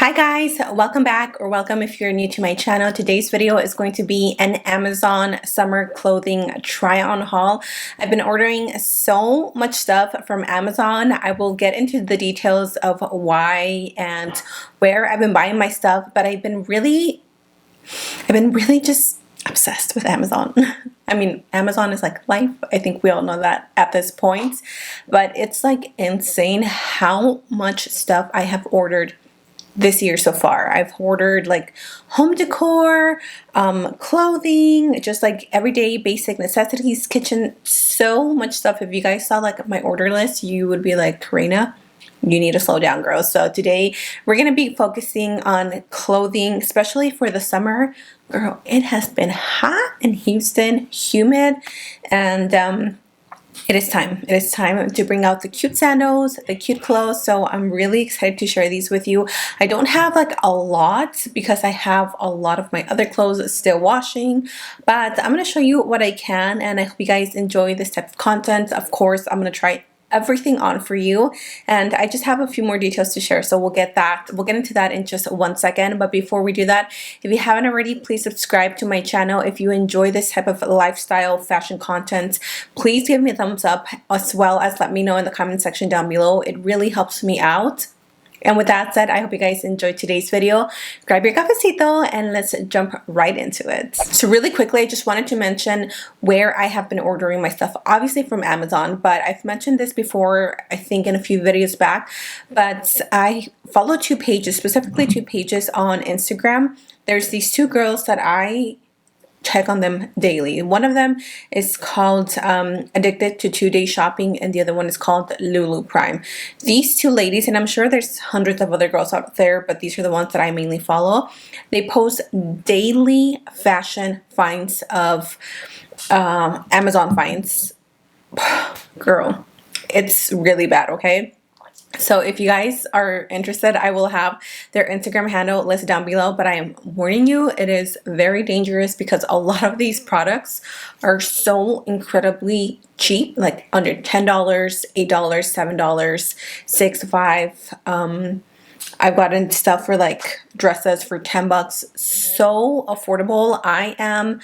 Hi guys, welcome back, or welcome if you're new to my channel. Today's video is going to be an Amazon summer clothing try on haul. I've been ordering so much stuff from Amazon. I will get into the details of why and where I've been buying my stuff, but I've been really just obsessed with Amazon. I mean, Amazon is like life. I think we all know that at this point, but it's like insane how much stuff I have ordered this year so far. I've ordered like home decor, clothing, just like everyday basic necessities, kitchen, so much stuff. If you guys saw like my order list, you would be like, Karina, you need to slow down, girl. So today we're going to be focusing on clothing, especially for the summer. Girl, it has been hot in Houston, humid, and it is time. It is time to bring out the cute sandals, the cute clothes. So I'm really excited to share these with you. I don't have like a lot because I have a lot of my other clothes still washing, but I'm going to show you what I can, and I hope you guys enjoy this type of content. Of course, I'm going to try everything on for you, and I just have a few more details to share, so we'll get into that in just 1 second. But before we do that, if you haven't already, please subscribe to my channel. If you enjoy this type of lifestyle fashion content, please give me a thumbs up, as well as let me know in the comment section down below. It really helps me out. And with that said, I hope you guys enjoyed today's video. Grab your cafecito and let's jump right into it. So really quickly, I just wanted to mention where I have been ordering my stuff, obviously from Amazon, but I've mentioned this before, I think in a few videos back, but I follow two pages, specifically two pages on Instagram. There's these two girls that I check on them daily. One of them is called Addicted to 2-Day Shopping, and the other one is called Lulu Prime. These two ladies, and I'm sure there's hundreds of other girls out there, but these are the ones that I mainly follow. They post daily fashion finds of Amazon finds. Girl, it's really bad, okay? So if you guys are interested, I will have their Instagram handle listed down below, but I am warning you, it is very dangerous because a lot of these products are so incredibly cheap, like under $10, $8, $7, $6, $5. I've gotten stuff for like dresses for $10, so affordable. I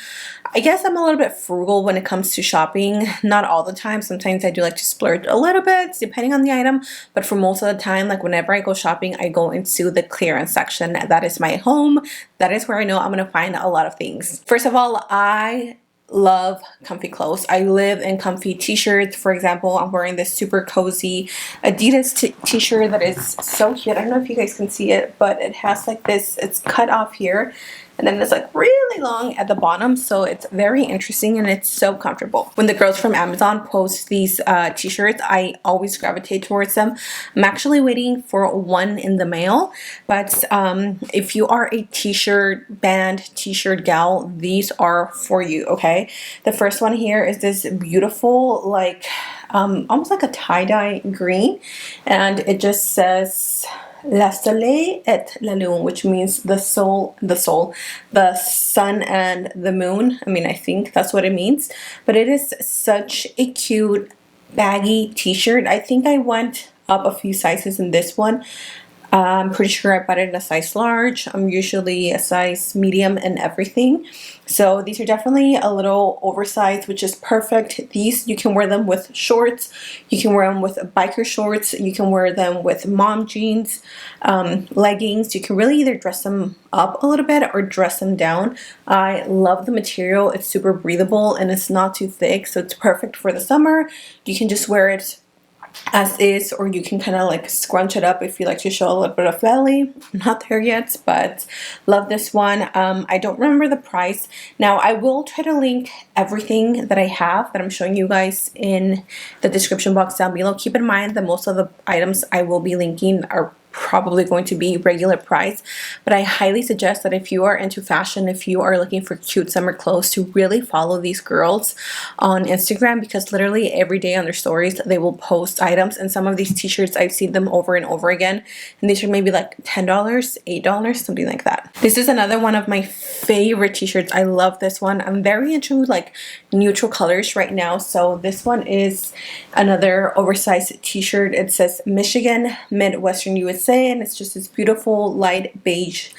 guess I'm a little bit frugal when it comes to shopping. Not all the time. Sometimes I do like to splurge a little bit depending on the item, but for most of the time, like whenever I go shopping, I go into the clearance section. That is my home. That is where I know I'm going to find a lot of things. First of all, I love comfy clothes. I live in comfy t-shirts. For example, I'm wearing this super cozy Adidas t-shirt that is so cute. I don't know if you guys can see it, but it has like this, it's cut off here, and then it's like really long at the bottom, so it's very interesting and it's so comfortable. When the girls from Amazon post these t-shirts, I always gravitate towards them. I'm actually waiting for one in the mail, but if you are a t-shirt band, t-shirt gal, these are for you, okay? The first one here is this beautiful, like almost like a tie-dye green, and it just says La Soleil et la Lune, which means the sun and the moon. I mean, I think that's what it means. But it is such a cute baggy t-shirt. I think I went up a few sizes in this one. I'm pretty sure I bought it in a size large. I'm usually a size medium and everything. So these are definitely a little oversized, which is perfect. These, you can wear them with shorts. You can wear them with biker shorts. You can wear them with mom jeans, leggings. You can really either dress them up a little bit or dress them down. I love the material. It's super breathable and it's not too thick. So it's perfect for the summer. You can just wear it as is, or you can kind of like scrunch it up if you like to show a little bit of belly. I'm not there yet, but love this one. I don't remember the price. Now I will try to link everything that I have that I'm showing you guys in the description box down below. Keep in mind that most of the items I will be linking are probably going to be regular price, but I highly suggest that if you are into fashion, if you are looking for cute summer clothes, to really follow these girls on Instagram, because literally every day on their stories they will post items, and some of these t-shirts I've seen them over and over again, and these are maybe like $10, $8, something like that. This is another one of my favorite t-shirts. I love this one. I'm very into like neutral colors right now, so this one is another oversized t-shirt. It says Michigan, Midwestern USA, say, and it's just this beautiful light beige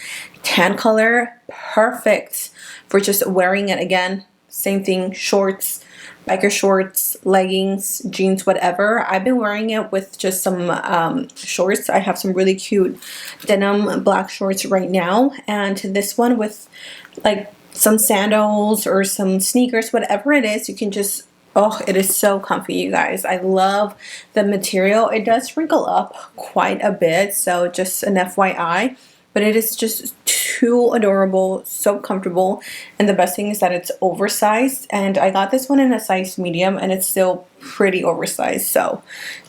tan color, perfect for just wearing it. Again, same thing, shorts, biker shorts, leggings, jeans, whatever. I've been wearing it with just some shorts. I have some really cute denim black shorts right now, and this one with like some sandals or some sneakers, whatever it is, you can just, oh, it is so comfy, you guys. I love the material. It does wrinkle up quite a bit, so just an FYI, but it is just too adorable, so comfortable, and the best thing is that it's oversized, and I got this one in a size medium, and it's still pretty oversized, so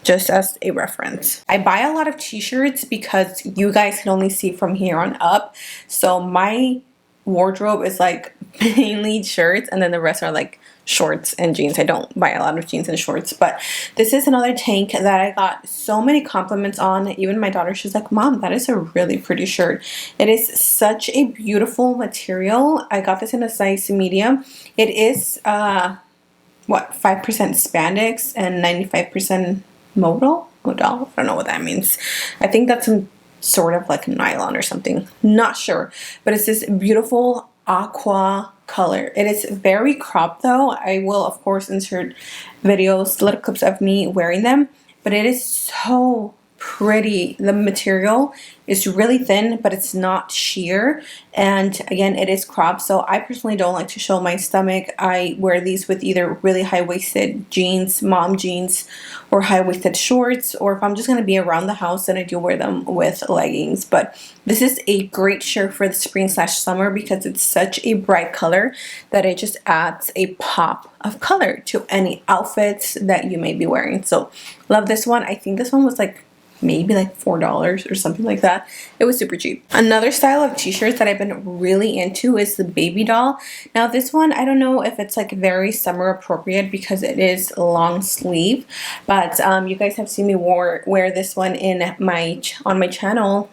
just as a reference. I buy a lot of t-shirts because you guys can only see from here on up, so my wardrobe is like mainly shirts, and then the rest are like shorts and jeans. I don't buy a lot of jeans and shorts, but this is another tank that I got so many compliments on. Even my daughter, she's like, Mom, that is a really pretty shirt. It is such a beautiful material. I got this in a size medium. It is what, 5% spandex and 95% modal. I don't know what that means. I think that's some sort of like nylon or something, not sure, but it's this beautiful aqua color. It is very cropped though. I will of course insert videos, little clips of me wearing them, but it is so pretty. The material is really thin, but it's not sheer, and again, it is cropped, so I personally don't like to show my stomach. I wear these with either really high-waisted jeans, mom jeans, or high-waisted shorts, or if I'm just going to be around the house, then I do wear them with leggings. But this is a great shirt for the spring/summer because it's such a bright color that it just adds a pop of color to any outfits that you may be wearing. So love this one. I think this one was like maybe like $4 or something like that. It was super cheap. Another style of t-shirts that I've been really into is the baby doll. Now this one, I don't know if it's like very summer appropriate because it is long sleeve, but you guys have seen me wear this one on my channel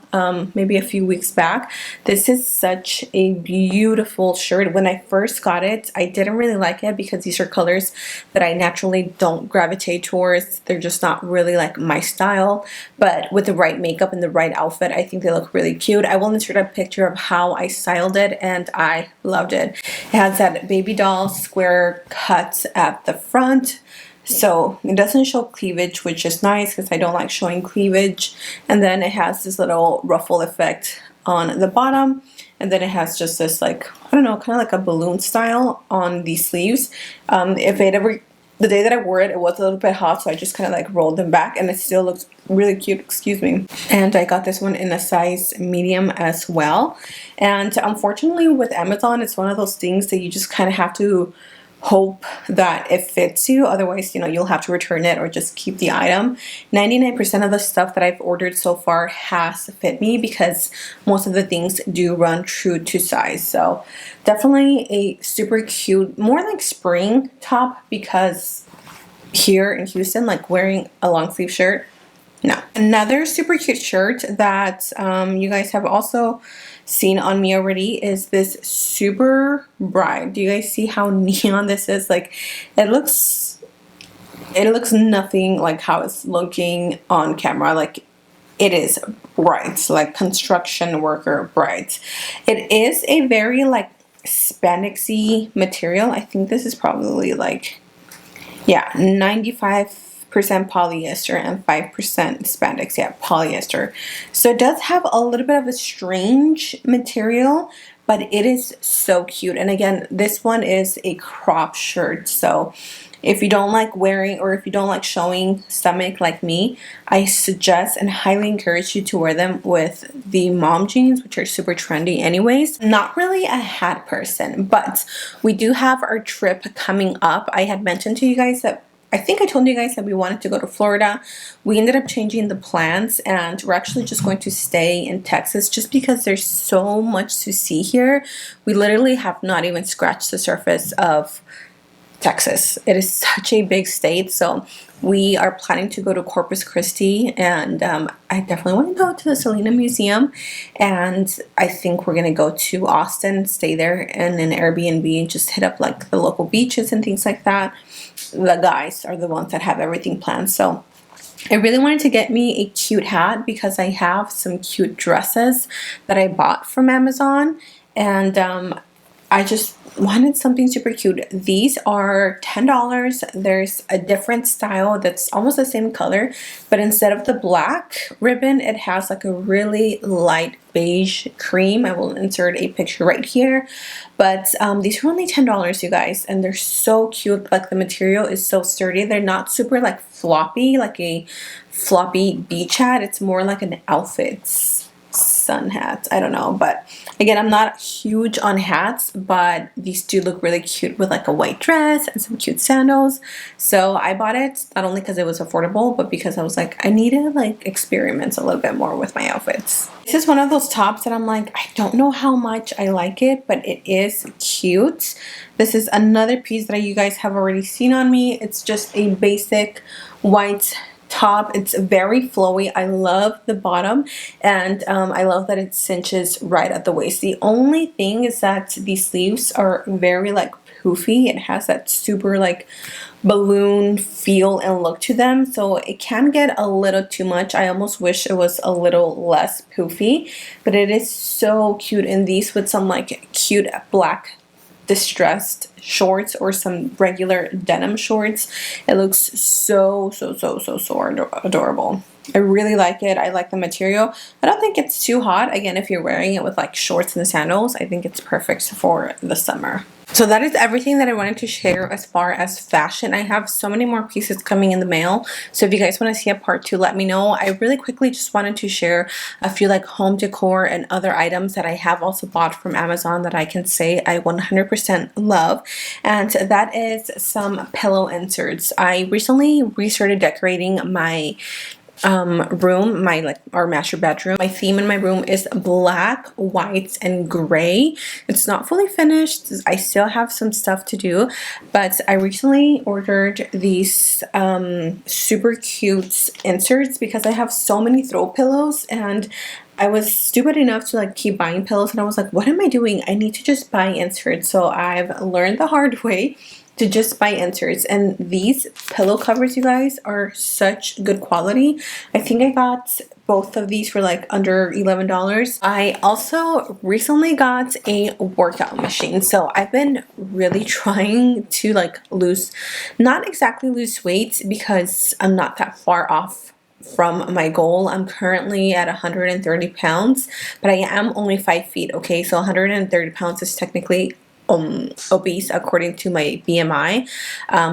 maybe a few weeks back. This is such a beautiful shirt. When I first got it, I didn't really like it because these are colors that I naturally don't gravitate towards. They're just not really like my style. But with the right makeup and the right outfit, I think they look really cute. I will insert a picture of how I styled it, and I loved it. It has that baby doll square cut at the front, so it doesn't show cleavage, which is nice because I don't like showing cleavage. And then it has this little ruffle effect on the bottom, and then it has just this, like, I don't know, kind of like a balloon style on the sleeves. The day that I wore it, it was a little bit hot, so I just kind of like rolled them back, and it still looks really cute, excuse me. And I got this one in a size medium as well. And unfortunately with Amazon, it's one of those things that you just kind of have to hope that it fits you. Otherwise, you know, you'll have to return it or just keep the item. 99% of the stuff that I've ordered so far has fit me because most of the things do run true to size. So definitely a super cute, more like spring top, because here in Houston, like wearing a long sleeve shirt, no. Another super cute shirt that you guys have also seen on me already is this super bright. Do you guys see how neon this is? Like, it looks nothing like how it's looking on camera. Like, it is bright, like construction worker bright. It is a very like spandexy material. I think this is probably like, yeah, 95% polyester and 5% spandex. Yeah, polyester. So it does have a little bit of a strange material, but it is so cute. And again, this one is a crop shirt. So if you don't like wearing, or if you don't like showing stomach like me, I suggest and highly encourage you to wear them with the mom jeans, which are super trendy anyways. Not really a hat person, but we do have our trip coming up. I had mentioned to you guys that I think I told you guys that we wanted to go to Florida. We ended up changing the plans, and we're actually just going to stay in Texas just because there's so much to see here. We literally have not even scratched the surface of Texas. It is such a big state, so we are planning to go to Corpus Christi, and I definitely want to go to the Selena Museum, and I think we're going to go to Austin, stay there in an Airbnb, and just hit up like the local beaches and things like that. The guys are the ones that have everything planned, so I really wanted to get me a cute hat because I have some cute dresses that I bought from Amazon, and I just wanted something super cute. These are $10. There's a different style that's almost the same color, but instead of the black ribbon, it has like a really light beige cream. I will insert a picture right here. But these are only $10, you guys, and they're so cute. Like, the material is so sturdy. They're not super like floppy, like a floppy beach hat. It's more like an outfit sun hat. I don't know, but again, I'm not huge on hats, but these do look really cute with like a white dress and some cute sandals. So I bought it not only because it was affordable, but because I was like, I need to like experiment a little bit more with my outfits. This is one of those tops that I'm like, I don't know how much I like it, but it is cute. This is another piece that you guys have already seen on me. It's just a basic white top. It's very flowy. I love the bottom, and I love that it cinches right at the waist. The only thing is that these sleeves are very like poofy. It has that super like balloon feel and look to them, so it can get a little too much. I almost wish it was a little less poofy, but it is so cute in these with some like cute black distressed shorts or some regular denim shorts. It looks so adorable. I really like it. I like the material. I don't think it's too hot. Again, if you're wearing it with like shorts and sandals, I think it's perfect for the summer. So that is everything that I wanted to share as far as fashion. I have so many more pieces coming in the mail, so if you guys want to see a part 2, let me know. I really quickly just wanted to share a few like home decor and other items that I have also bought from Amazon that I can say I 100% love, and that is some pillow inserts. I recently restarted decorating my room, my like our master bedroom. My theme in my room is black, white, and gray. It's not fully finished. I still have some stuff to do, but I recently ordered these super cute inserts because I have so many throw pillows, and I was stupid enough to like keep buying pillows, and I was like, what am I doing? I need to just buy inserts. So I've learned the hard way to just buy inserts, and these pillow covers, you guys, are such good quality. I think I got both of these for like under $11. I also recently got a workout machine, so I've been really trying to like not exactly lose weight because I'm not that far off from my goal. I'm currently at 130 pounds, but I am only 5 feet, okay? So 130 pounds is technically obese according to my BMI.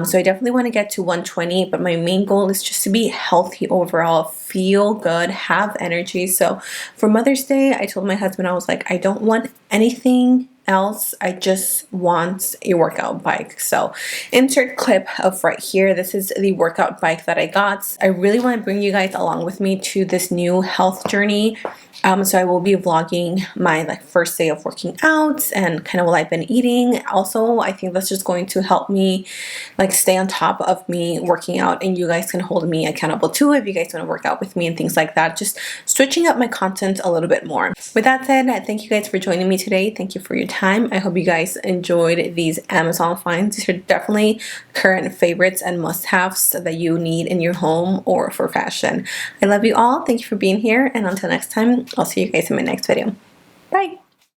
So I definitely want to get to 120, but my main goal is just to be healthy overall, feel good, have energy. So for Mother's Day, I told my husband, I was like, I don't want anything else. I just want a workout bike. So insert clip of right here. This is the workout bike that I got. I really want to bring you guys along with me to this new health journey. So I will be vlogging my like first day of working out and kind of what I've been eating. Also, I think that's just going to help me like stay on top of me working out, and you guys can hold me accountable too if you guys want to work out with me and things like that. Just switching up my content a little bit more. With that said, thank you guys for joining me today. Thank you for your time. I hope you guys enjoyed these Amazon finds. These are definitely current favorites and must-haves that you need in your home or for fashion. I love you all. Thank you for being here, and until next time, I'll see you guys in my next video. Bye!